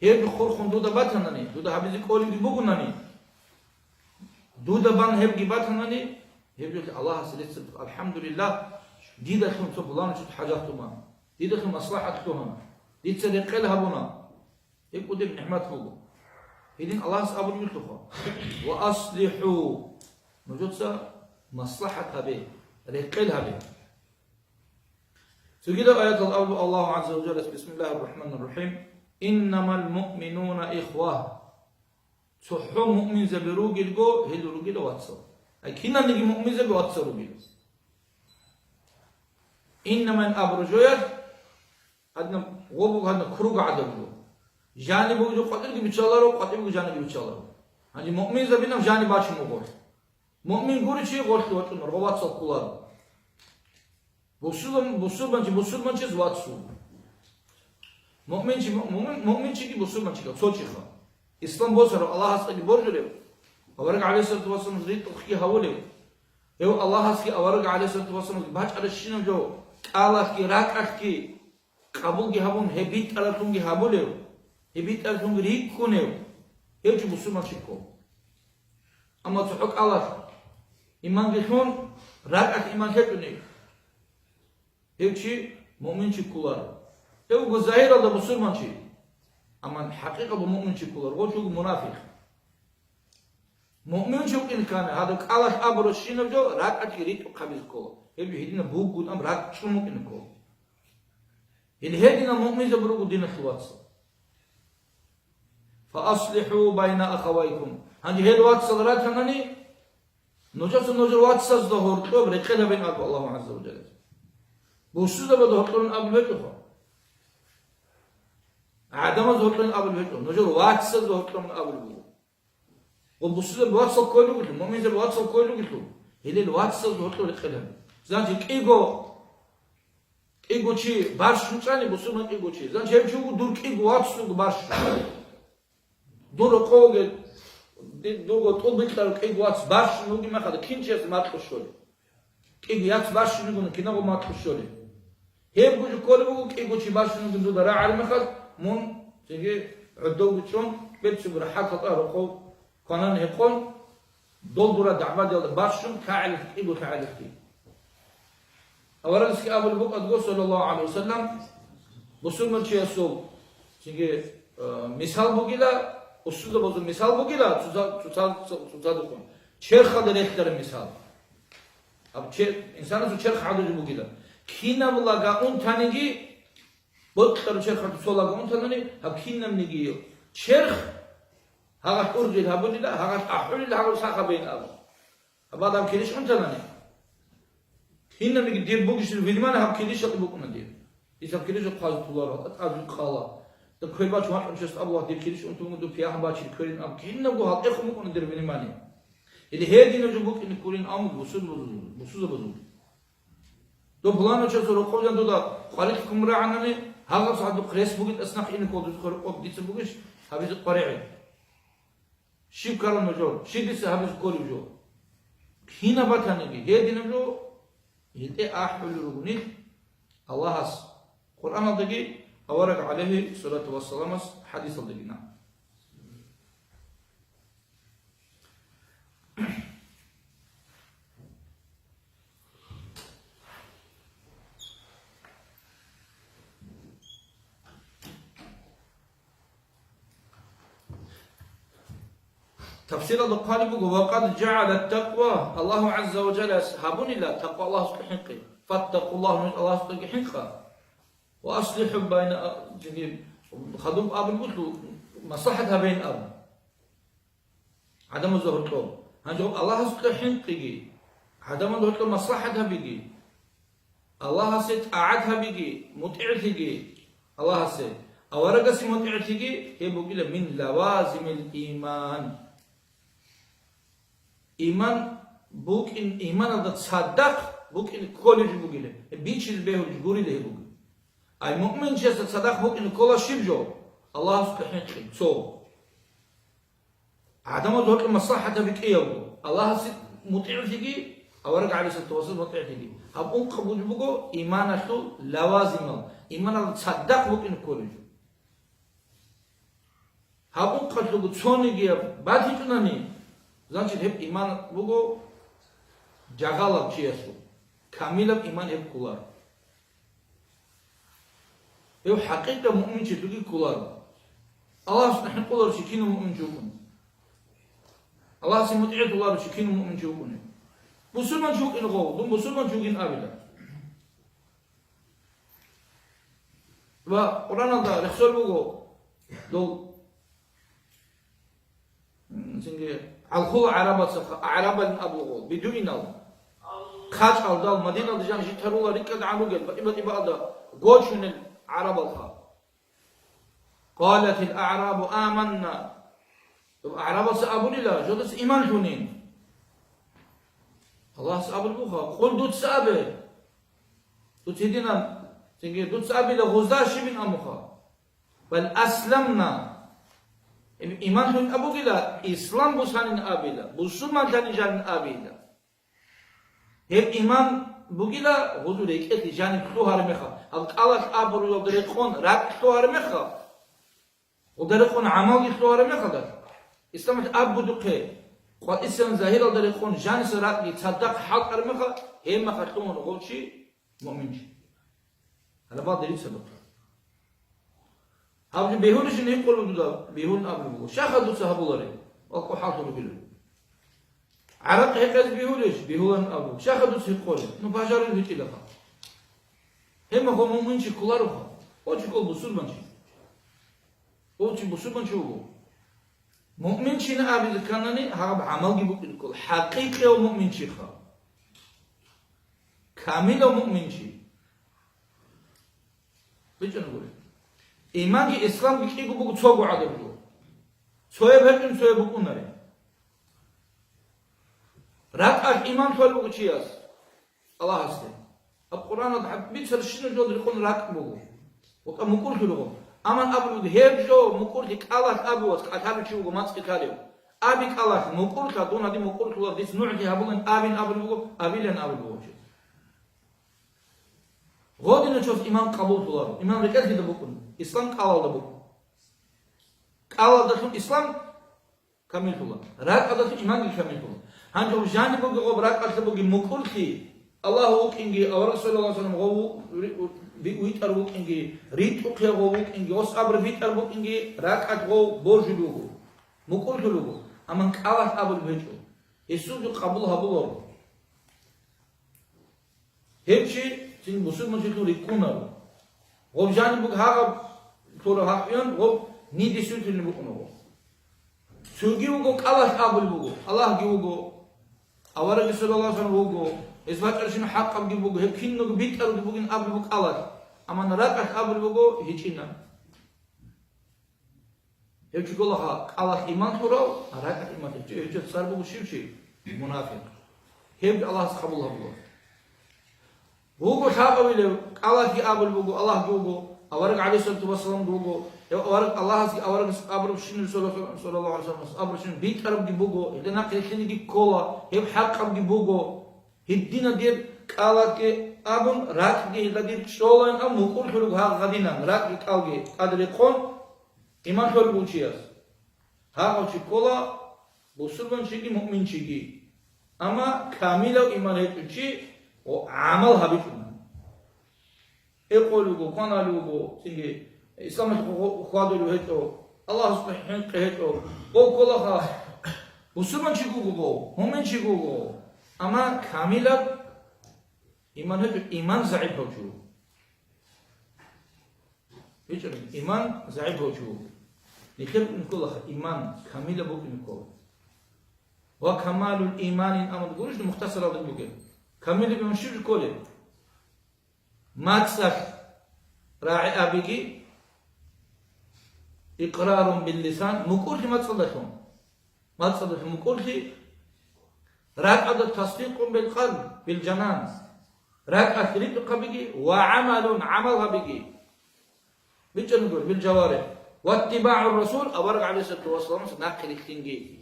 هي بخورخون دودا باتناني دودا هابيزي كولي دي بوغناني دودا بان هبجي باتناني هبجي الله سلسل الحمد لله دي دخلهم سبلان شو حاجاتهم دي دخلهم مصلحتهم دي تصدق لها بنا يبقوا دي بنعمات فوق هيدين الله سأبو الملتخى وأصلحوا نجدسا مصلحتها به ريقلها به سجد آيات الله عز وجل بسم الله الرحمن الرحيم إنما المؤمنون إخوة صحو مؤمن زبرو جلجو هلو رجل واتسو أي كنا نجي مؤمن زبرو واتسو رجل إنما الأبرجويات هذا غوبو هذا كروج عدبو جانب جو قتل کی بچالارو قتل کو جانب کی بچالارو ہاں جی مؤمن زبینم جانب باچ مغور مؤمن گوری چی غور کی وقت روات سوکولار بوسول چیز واتسو مؤمن چی کی بوسول چی کا سوچی خا اسلام بوسر الله has کی borjule اورگ علیہ الصلوۃ والسلام ریت کی حواله یو الله has کی اورگ علیہ الصلوۃ والسلام باچ ارشینم جو الله کی راکت کی قبول کی حوم هبیت الاتون کی حواله هبيت ألفون ريك كونيو هيوشي بسوما شكو أما تحق الله إيمان بيخون راكت إيمان هيتونيو هيوشي مؤمن شكولار هيو ظاهر الله بسوما شي أما حقيقة بمؤمن شكولار وشو منافق مؤمن شو إن كان هذا الله أبرو شينو جو راكت ريك قبيل كولا هيو هيدنا بوغود أم راكت شو ممكن كولا إن هيدنا مؤمن زبرو دين خلواتسا فأصلحوا بين أخويكم هذه هي الوقت صدرات هناني نجس وقت صدور تو بركنا بين الله عز وجل بوسوس بدهطلون أبل بيتهم عدم زهطلون أبل بيتهم نجر وقت صدورتهم أبل بيتهم وبوسوس الوقت صد كله قلت مؤمن زي الوقت صد كله قلت هي الوقت صدورتهم بركنا زانك إيجو شيء بارش نشاني بوسوس من إيجو شيء زانك هم شو دور إيجو وقت صد بارش دورو قوغ دوغو طولبيتلار كيغو واتس باش نوغي مخادا كينچيس ماتخو شولي كيغو ياتس باش نوغو كيناغو ماتخو شولي هيب جو كولبو كيغو چي باش نوغو دو درا علي مخاد مون تيجي عدو بچون بيتسو برحاكا طارقو قانان هيقون دول دورا دعوة ديال باشون كاعلف كيغو كاعلف كي أورانسكي أبو البوك أدقو صلى الله عليه وسلم بسول من چي يسول تيجي مثال بوغيلا usulda bozun misal bu gila tuzadı konu. Çerha da rehtleri misal. Abi insanı su çerha adıcı bu gila. Kina bulaga un tanegi botları çerha tu solaga un tanegi hab kinam negi çerh hagat urjil habulila hagat ahulil hagat saha beyin abu. Hab adam kiliş un tanegi. Kinam negi dir bu gişir vilmana hab kiliş yatı bu kuna dir. İsab kiliş yatı qazı tular at azı qala. The Koiba Chuan just about the Kilish unto the Piahabachi Kurin of Kina go out on the Vinimani. In the head in the book in the Kurin Am Busuzabu. The Polano Chas or Koyan to the Quality Kumrani, Hagas had the Crest book as not in the code of this bookish, have it Pare. She Karan Major, she did have his Korijo. Kina Batanigi, head in a row, he Ahuluni, Allahas, Quran of the gate. أورد عليه الصلاة والسلام حديث الدجنا. تفسير القالب وقد جعل التقوى الله عز وجل أصحابون لا تقوى الله سبحانه فاتقوا الله من الله سبحانه وأصلحوا بين خدوم أب البطل مصلحتها بين أب عدم ظهرتهم هنجو الله سبحانه قيجي عدم ظهرتهم مصلحتها بيجي الله سيد أعدها بيجي متعتيجي الله سيد أورجس متعتيجي هي بقول من لوازم الإيمان إيمان بوك إن إيمان هذا تصدق بوك إن كولج بقول بيتش البيه الجوري له بقول أي مؤمن جالس تصدق بوك إن كل شيء جو الله سبحانه سو عدم ذلك مصلحة بك إيه الله سيد مطيع فيكي أورق عليه الصلاة والسلام وطعتي هب قبول بقو إيمان أشتو لوازم إيمان تصدق ممكن كورج هب قبول بقو تصوني جيا بعد هيتناني زانشيت هب إيمان بقو جعالب شيء كاملة إيمان هب كولار يو حقيقة مؤمن شيء تقول كولار الله سبحانه كولار شكين مؤمن شوكون الله سمتعي كولار شكين مؤمن شوكون مسلمان شوكين غو دم مسلمان شوكين أبدا وقرآن الله رخصر بقو دول سنجي الخو عربا أبوغو بدون نال خاش الدال مدينة دجان جتروا ركض عنوجل إبا هذا قوشن العرب الخا قالت الأعراب آمنا الأعراب سأبوني لا جودس إيمان جونين الله سأبل بوخا قل دوت سأبل دوت هدينا سنجي دوت سأبل غزاش من أموخا بل أسلمنا إيمان جون أبو جلا إسلام بوسان أبيلا بوسمان جان جان أبيلا هب إيمان بوجلا غزولك إتي جاني كلوهار مخا القلاش أبرو يدركون راب كلوهار مخا ودركون عمل كلوهار مخا ده إسلام أبو دقة قد إسلام ظاهر دركون جاني سرات يتصدق حق أرمخا هم ما خلون غوشي مؤمنش هذا بعض دليل سبب هذا بيهونش نيم قلوا ده بيهون أبو شاخدوا سهبولاري أو حاطوا بيلو عرق هكذا بيهولش بيهون أبو شاخدوا سيقولي نباشر الهيتي لها هم هو مؤمنش كلارها وش يقول بسلمان شيء وش بسلمان شو هو مؤمن شيء نأبي ذكرني هذا عمل جبوك الكل حقيقي ومؤمن شيخا كامل ومؤمن شيء بيجي نقول إيمان الإسلام بيجي جبوك تصوغ عدبلو تصوغ بهرجم تصوغ بكون نري رات إيمان تصوغ بكون شيئاس الله هسته القرآن هذا بيصير شنو جود يكون رات بكون وكمقول كلهم أمان أبو هيب جو مقول لك الله أبو أتابع شو وماسك كاريو أبيك الله مقول كدون هذه مقول كلا ديس نوع جهابون أبين أبو بقول أبيلن أبو بقول غادي نشوف إيمان قبول كلام إيمان ركز كده بكون إسلام كالله ده بكون كالله ده شو إسلام كامل كلام رات هذا شو إيمان كامل كلام هنجو جانب بقول برات أصل بقول مقول كي الله هو كينجي أو رسول الله صلى الله عليه وسلم بيت أربوك إنجي ريت أخيا غوك إنجي وس أبر بيت أربوك إنجي راك أتغو بورجلوه مقول كلوه أمن كالله أبل بيجو يسوع قبولها بلور هبشي تين مسلم شو ريكونا غوب جاني بق هاغ تورا هاقيان غوب نيدي سوت اللي بقونه سوجي وغو كالله أبل بقو الله جيوغو أورا رسول الله صلى الله عليه وسلم إثبات أرشين حق أبغي بقول هب كين نقول بيت أربي بقول أبغي بقول الله أما نراك أبغي بقول هيجينا هيك يقول الله إيمان تراو نراك إيمان تجي هيك صار بقول شيء منافق هب الله سقبل الله بقول بقول شاب أبغي الله في أبغي بقول الله بقول أورك عليه الصلاة والسلام بقول أورك الله في أورك أبغي شنو صلى الله عليه وسلم أبغي شنو بيت أربي بقول إذا ناقل شنو دي كولا هب حق أبغي بقول هدينا دير كالك أبون راكي لدير شولان أم مقول حلو ها غدينا راكي كالجي أدري كون إيمان حلو بوشياس ها وشي كولا بسربان شيء مؤمن شيء أما كامل إيمان هيتشي وعمل هبيتنا يقولوا كنا لوجو سينجي إسلام خادوا له هيتو الله سبحانه هيتو أو كولا ها بسربان شيء جوجو مؤمن شيء جوجو أما كاملة إيمان هذا إيمان ضعيف هو شو؟ بيجري إيمان ضعيف هو شو؟ نكمل نقول إيمان كاملة بقول نقول وكمال الإيمان أمر قولش مختصر هذا بقول كاملة بمشي كله ما تصح راعي أبيجي إقرار باللسان مقول ما تصدقون ما تصدقون مقول ركعة تصديق بالقلب بالجنان ركعة رزق بيجي وعمل عملها بيجي بيجنقول بالجوارح واتباع الرسول أورق عليه الصلاة والسلام ناقل التنجي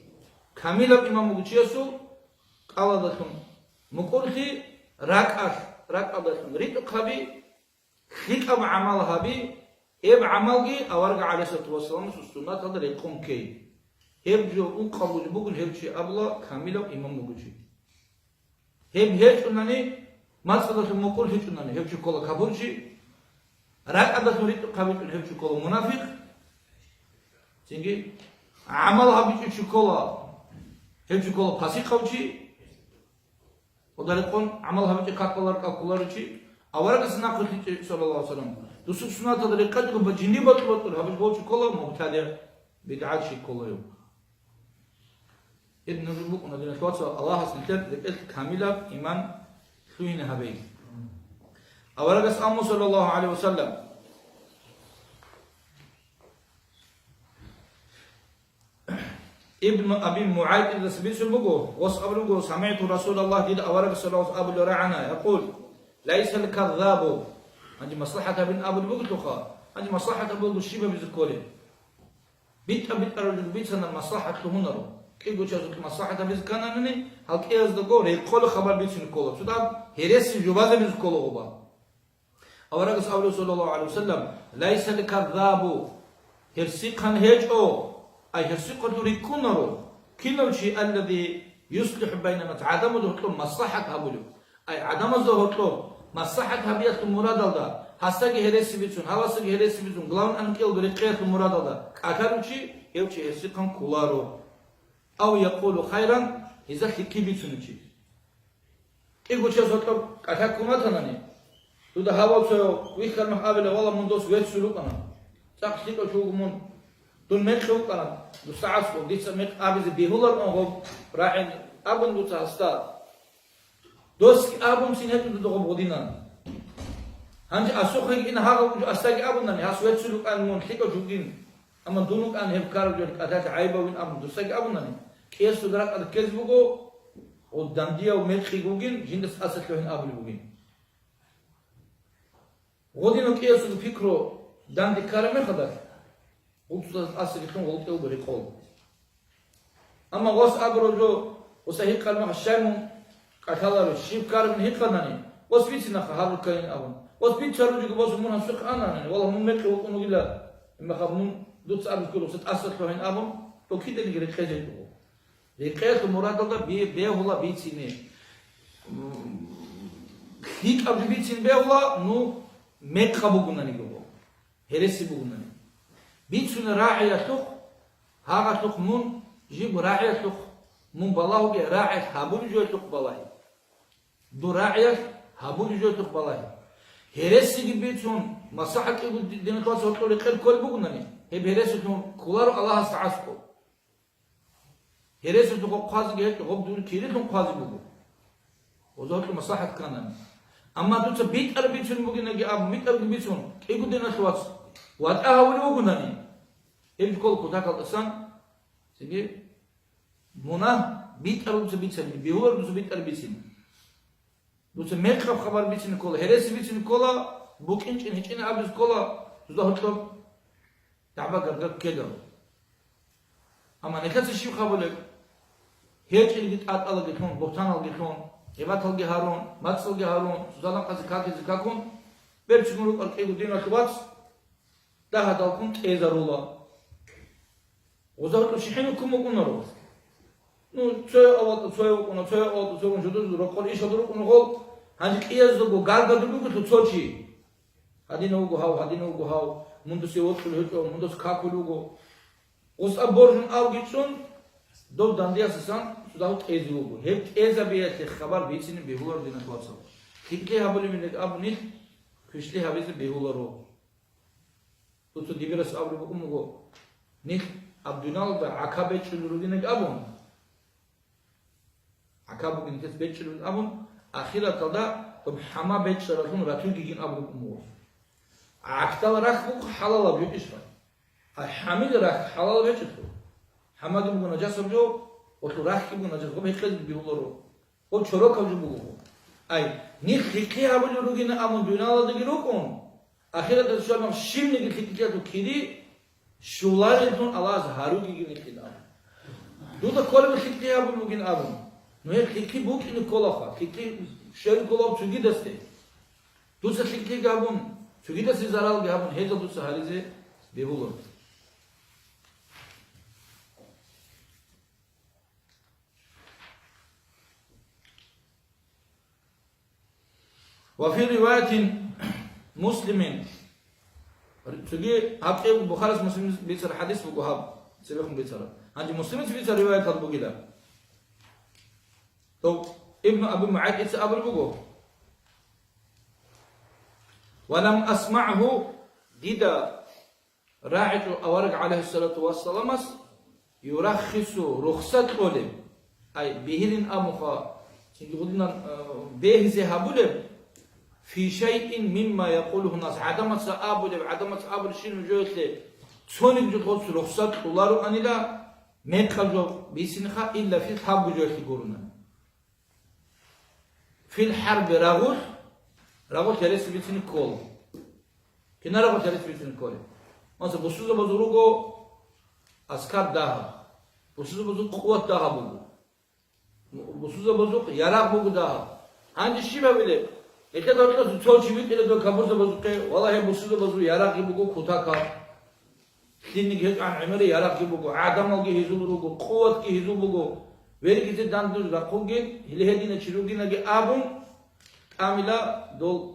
كامل الإمام مجيسو قال لكم مقولتي راك ريت خبي خيك أب عمل هبي إب عملي أورجع عليه الصلاة والسلام السنة هذا يقوم كي هب جو قبول بقول هب شيء أبلا كاملا إمام بقولي هب هيك أنني ما تصدق المقول هيك أنني هب شيء كله قبول شيء راك أبدا ريت قبول هب شيء كله منافق تيجي عمل هبي شيء كله هب شيء كله فاسق أو شيء وده يكون عمل هبي كاكولار شيء أورجع سنة قلت صلى الله عليه وسلم دوسك سنة تدري قد يكون بجني بطل هبي بقول شيء كله مبتدع بدعات شيء كله يوم إذن نجيبك ونادينا تواتر الله سنتر لقيت كاملة إيمان خوين هبي أولا أمو صلى الله عليه وسلم ابن أبي معاذ إذا سبيل سلبقه وصبرقه سمعت رسول الله جد أولا صلى الله عليه وسلم يقول ليس الكذاب عندي مصلحة بن أبو البقتخا عندي مصلحة بلغ الشيبة بذكوله بيت رجل بيت سنة المصلحة هنرو كي قلت مصلحة بذكانني هل كي أصدقوا يقول خبر بيت سنكوله سوداب هرسي جوازة بذكوله غبا أولا صلى الله عليه وسلم ليس الكذاب هرسيقان هيجو أي هرسيقان تريكونرو كنوشي الذي يصلح بيننا عدم ذهتلو مصلحة هبولو أي عدم ذهتلو مصلحة هبيت مراد الله هستاقي هرسي بيتون هواساقي هرسي بيتون غلاون أنكيل بريقية مراد الله أكاروشي يوشي هرسيقان كولارو أو يقول خيرا إذا حكي بيتونشي كي قلت يا أتاكونا تناني تدا هوا سو ويخل مقابله والله من دوس ويت سلوك أنا ساقسيك شو من دون مخلوق أنا دوسعسو ديس مخ أبيز بيهولر أنهم راعين أبون دوس هستا دوس أبون سينه دو غبودينا هنج أسوخي إن هذا أستاجي أبون نني هاس ويت سلوك أن من حكوا شوكين أما دونك أن هم كارو جل أتاك عيبة وين أبون دوساجي أبون نني كيس تدرك الكذب بقو ودنديا ومخي جوجين جندس أسد لهن أبون بوجين غودينو كيسو فكرو داندي كارمي خدر وتصل أصل يكون غلط أو بريقول أما غوس أبروجو وسهي كلمة الشام كتالر الشيب كارم هيك فناني وسبيتنا خهار كاين أبون وسبيت شروجي كبوس من هسوق أنا والله هم مكي وكونوا إلا إما خبون دوت أبو كلو ست أصل لهن أبون وكيد اللي غير خيجي بقول لكيت المراد الله بيه والله بيتيني هيك أبو بيتين بيه والله نو مكة بقولنا نيجوا هرسي بقولنا بيتون راعية تخ هذا تخ من جيب راعية تخ من بالله جي راعية هابون جو تخ بالله دو راعية هابون جو تخ بالله هرسي جي بيتون مصلحة يقول دين التواصل هتقول لك كل بقولنا ني هي هرسي تون كلارو الله استعصقه هرسي تخ قاضي جه تخ بدون كيري تون قاضي بقول وزارة مصلحة كنا أما دوت بيت أربيتون ممكن نجي أب ميت أربيتون إيقو دينا شواس واتأهولي وقناني إيش كل كتاك الإنسان سيجي منا بيت أربيتون بيت سني بيهور دوت بيت أربيتون دوت ميخاب خبر بيتون كولا هرس بيتون كولا بوكينش إن هيك إن أبيز كولا دوت هتلو تعبا قرقر كده أما نكاس الشيء خبرك هيك اللي جت أطلع جتون بوتان الجتون يبات هارون ماتسل هارون سوزانا قاسي كاكي زكاكون بيرشمرو الكيغو دينا كباتس ده هدالكم تيزارولا وزارة شحنو كم وكنارو نو تسوي أوات تسوي وكنا تسوي أوات تسوي ونجدو رقول إيش هدرو كنا قول هنجي كياز دو غالغا دو تسوي هدينا وجو هاو مندو سيوت كل هتو مندو سكاكولوجو وس أبورجن أو جيتشون دو دانديا سسان سوداو تيزوجو هيك إذا بيت الخبر بيتين بيهولر دينا توصل كيكلي هبولي منك أبني كشلي هبيز بيهولرو تو ديبرس أبلو بكمو نيك عبدونال بعكابة شلورو دينك أبون عكابو دينك بيت شلورو أبون أخيرا تلدا طب حما بيت شلورون راتون جين أبلو بكمو عكتال راك بوك حلال بيوتش حميد راك حلال بيوتش حمادو بكو نجاس بجو وتو راك بكو نجاس بكو هيكلز بيهولرو و چورو كوجو بكو أي نيك خيكي أبلو روجين أبون دونال دينو كون أخيرا تشوفهم شيم نيجي خيتياتو كيدي شولاريتون الله زهارو جيجي نيكيدا دودا كل خيتيا أبو ممكن أبو Ну я клики бук и колаха, клики шел колав чуги дасте. Дуса клики габун, чуги даси зарал габун, хеза дуса харизе бевулон. وفي رواية مسلم تجي أبقى بخارس مسلم بيصير حديث بقهاب سبيكم بيصير عندي مسلم بيصير رواية كاتبو كده تو ابن أبي معاذ إتس أبو بقو ولم أسمعه ديدا راعي أورق عليه الصلاة والسلام يرخص رخصة قولي أي بهرين أمخا تقولنا به زهابولي في شيء مما يقوله الناس عدم تقابل شيء نجوته تصوني جوت رخصت دولارو أنيلا متخلجو بيسنخا إلا في الحرب جوت يقولون في الحرب رغوت يرس بيتني كول كنا رغوت يرس بيتني كول مثلا بسوزة بزرگو أسكار داها بسوزة بزرگ قوة داها بقول بسوزة بزرگ يراق بقول داها عندي شيء بقوله إذا دكتور تشوفي إذا دكتور كابوس بزوجة والله بسوزة بزوج يراق يبغو كتاكا كلينيك هيك عن عمري يراق يبغو عدم أوجي هيزو بغو قوة كي هيزو بغو ويري كذا داندو راكوجي اللي هدينا تشيروجي نجي أبون عاملا دول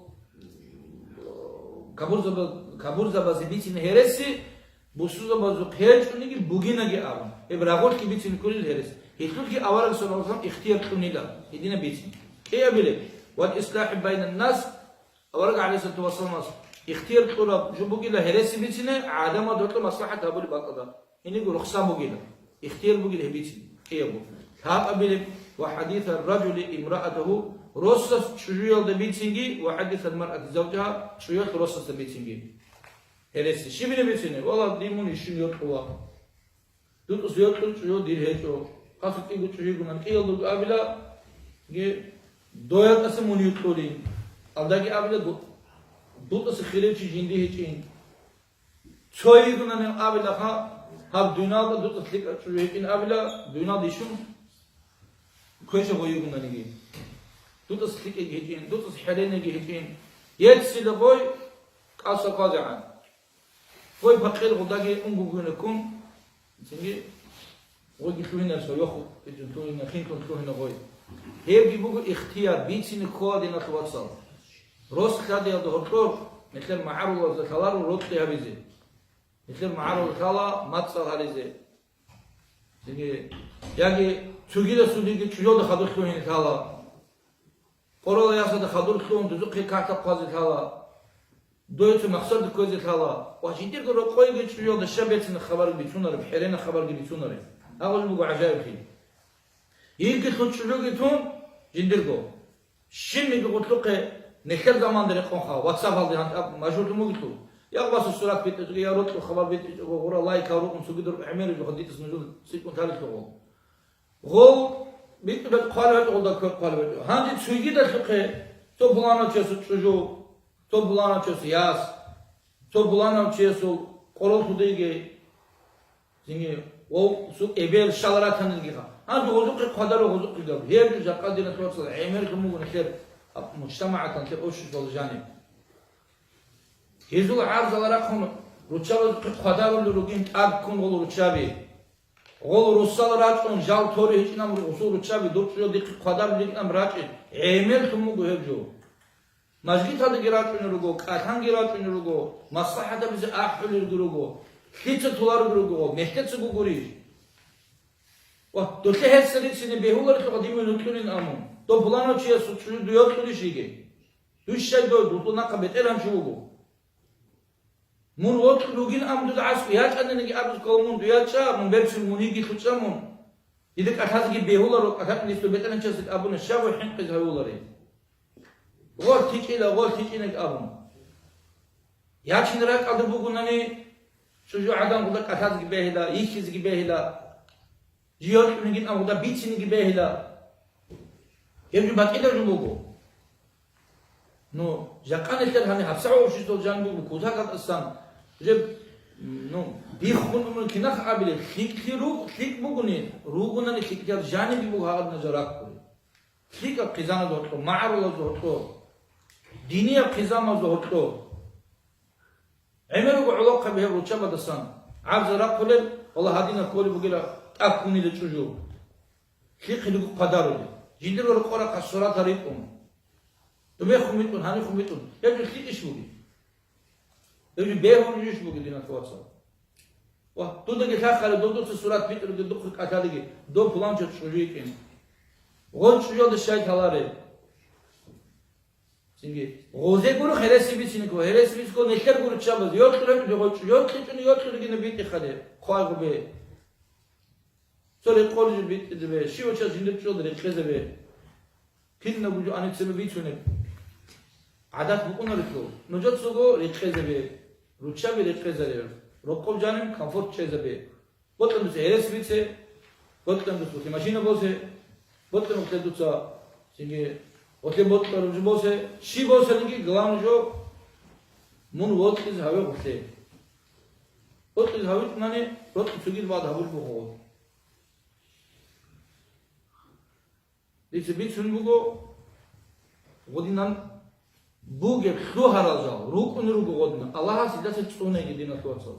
كابوس بزيبيتين هرسي بسوزة بزوج هيج ونيجي بوجي نجي أبون إبراغول كي بيتين كل الهرس هيتقول كي أورا سونوسام اختيار كونيلا هدينا بيتين إيه أبيله والإصلاح بين الناس ورجع عليه الصلاة والسلام اختيار طلب جبوجي له هرسي بيتنا عدم دوت مصلحة أبو البقرة إني يقول رخصة بوجي له اختيار بوجي له بيتنا إيه أبو هاب أبيله وحديث الرجل امرأته رصص شجيل دبيتينجي وحديث المرأة زوجها شجيل رصص دبيتينجي هرسي شو بيني بيتنا والله ديمون يشيل قوة دوت أسيوت شجيل دير هيجو قصد يقول شجيل قلنا كي يلو أبيله دويات أسمى منيوت كولين، أبداكي أبدا دوت أسمى خيرة جندي هيجين، شوي كنا نم أبدا هاب دنيا دوت أسلك شوي إن أبدا دنيا ديشون، كويس هوي كنا نيجي، دوت أسلك هيجين، دوت أسلك حلين هيجين، يتسيد بوي كاسا قاضعان، بوي بقيل غداكي أنقو نكون، سنجي، غدي كلنا سويخو، كلنا خين كلنا غوي. هيبقى بقول اختيار بيتين كودين أخواتهم روس خادي الدكتور مثل معارض الخلار وروتي هبيزي مثل معارض الخلا ما تصل هذه يعني تجيله سودي تجيله خدور كلون الخلا قرار ياسد خدور كلون تزوج كارت قاضي الخلا دويت مقصد كوزي الخلا وجدير قرر قوي تجيله الشبيت الخبر بيتونر بحرين الخبر بيتونر أول بقول عجائب فيه يمكن تشوفوا تون جندرجو شن يقول لك نخل زمان ده خونها واتساب هذا هان ماجور موجودو يا بس الصورات بيت يا روت الخبر بيت ورا لايك او رقم سجدر اعمل جو خديت اسمه سيكون ثالث غو بيت قالت ولا قالت هاندي تسويجي ده تو بلانا تشسو تشجو تو بلانا تشسو ياس تو بلانا تشسو قرول تديجي زيني و سو ابل شالرا تنلغيها هذا غزوق قدر وغزوق قدر هي جزء قدر توصل عمر كمو نخير مجتمع تنتي اوش دول جانب هيزو عارض لراكم روتشاب قدر لروجين تاب كون غول روتشابي غول روسال راچون جال توري هيچ نام روسو روتشابي دوتشو ديك قدر ديك نام راچي عمر كمو هيجو ماجي تاد گراچون روگو قاتان گراچون روگو مصلحه بز احل روگو هيچ تولار روگو مهتت سو گوري وتوتي هسري سيني بيهولر تقديم نوتلين امون تو بلانو چيا سوچو دويات كليشيگي دوشاي دو تو ناقا بترام شوگو مون وقت لوگين ام دو عاس ياچ انني ابز كومون دوياچا مون بيرس مونيگي توچامون يدك اتازگي بيهولر اتات نيستو بتران چسك ابون شاو حنقز هولري غور تيچينك ابون ياچن راك ادو بوگوناني شوجو عدم قد اتازگي بهلا يخيزگي بهلا جيوش نجين أو ده بيتش نجي بهلا يبجو بكيدا جنوبه نو جاكان الكل هني هبسعوا وش يسول جانبو بكوتا قد أصلا جب نو بيخون من كنا خابله خيك بوجنين روجنا خيك جانبي بوها نجارك Lika qizana zohto, ma'arula zohto, diniya qizama zohto. Emeru ulaqa bihe ruchaba dasan. Abza raqulel, Allah hadina koli bugira akuni le chuju. Lika lugu qadarule. Jindir wal qora qasura tariqum. Tume khumitun, hani khumitun. Yabju lika ishbugi. Yabju behun ishbugi dina tuwasa. Wah, tu da gita khali do surat bitru do qataligi. Do pulancho chuju ikin. Gon chuju da shay talare. Çünkü roze guru heresi bitsin ko heresi bitsin ko neşter guru çabız yok türlü yok türlü yine bitti hadi koy be sonra kolcu bitti be şey uça şimdi çoğu da keze be kinna bu anıtsımı bitsin adat bu konu riklo nojat sogo keze be ruça be keze be rokov canım comfort çeze be botan se heresi bitse botan bu maşina bose botan o tutsa çünkü Ote botlar ucu bose, şi bose ki glan jo, mun bot iz have gute. Bot iz have nani bot sugil bad habul bu. Dise bit sun bugo, godinan buge khlu haraza, ruk unru godna. Allah sida se tsune gidina totsal.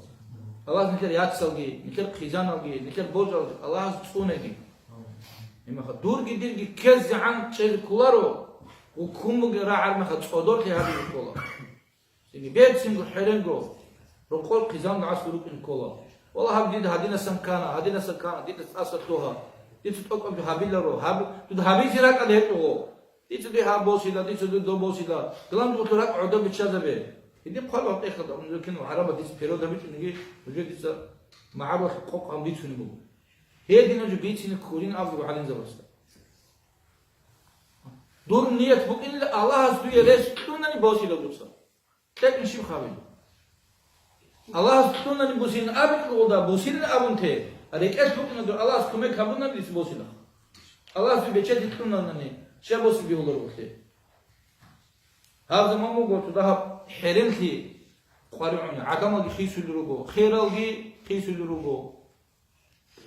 Allah nikher yatsalgi, nikher khizanalgi, nikher bozalgi. Allah tsune gi. Ima khadur gidir gi kez an chel kularo. وكم جراعة ما خد صدور في هذه الكولا. يعني بيت سينغو حرنغو رقول قزام عسكروك الكولا. والله هبدي هدينا سمكانا هدينا سمكانا دي تأسرتوها دي تتوقع بهابيل رو هاب تدهابي سيرك عليه تو دي تدي هاب بوسيلا دي تدي دو بوسيلا كلام دو تراك عودة بتشازبه دي بقال وقت إخذ لكن عربة دي بيرو ده بيت نيجي وجود دي معروف حقوق عم بيت شنو هي دي نجو بيت شنو كورين أبو علين زبرستا Dur niyet bu illa Allah azduya restunani bosila dursa. Tek işim khabil. Allah azduya bosin abik olda bosin abunte. Hareket bu dur Allah azkume kabunna bis bosila. Allah azduya beçet itkunani şey bosi bi olur olte. Her zaman bu gotu daha herenti qari'un adama gi khisulrugo khairalgi khisulrugo.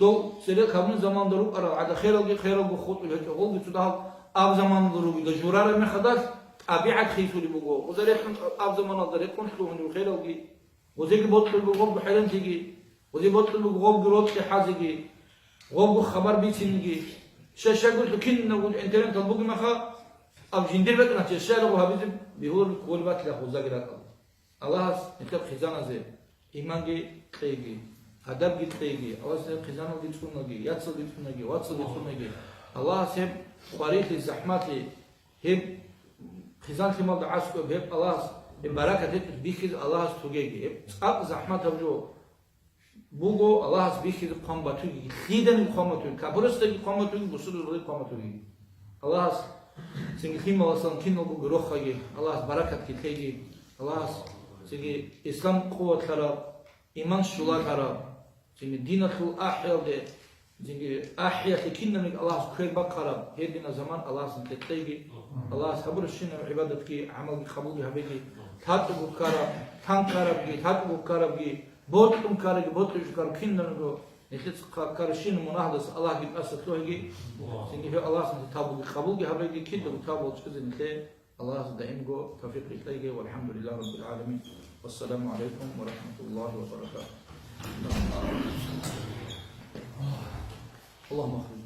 Do sele kabun zaman durup ara ada khairalgi khairalgo khutul heke oldu daha ab zaman durumu da jurar me khadas tabiat khifuli bugo uzare ab zaman aldare kontu hunu khairalgi uzegi botlu bugo bhalan tigi uzi botlu bugo grot ke hazigi gob khabar bitsingi shashagul kinna wal internet bugo ma kha ab jindir betna tshalo habib bihur kolbat la khuzagira Allah nitab khizana ze imangi khaygi adab gi khaygi awas khizana gi tsunagi yatsal gi tsunagi watsal gi tsunagi Allah seb خارج الزحمات هم خزان في موضع عسكر بهب الله ببركة بيخز الله استوجيه أب زحمات أبجو بوجو الله بيخز قام بتوجي خيدن قام بتوجي كابرس تجي قام بتوجي بسول الرد قام بتوجي الله سنجيم الله سنكين بوجو روح خير الله بركة كتيجي الله سنجي إسلام قوة خراب إيمان شولا خراب سنجي دين خل أحيال ده Çünkü ahiyat kinnemik Allah khayr bakara hedina zaman Allah sintettegi Allah sabır şine ibadet ki amal ki kabul ki habegi tat bu kara tan kara ki tat bu kara ki botum kara ki botum kara kinnemik o nihit karışın munahdas Allah ki asatogi çünkü Allah sintet tabu ki kabul ki habegi ki bu tabu çıkızınte Allah daim go tawfik itlegi velhamdülillah rabbil alamin vesselamu aleyküm ve rahmetullahi ve berekatuhu اللهم اغفر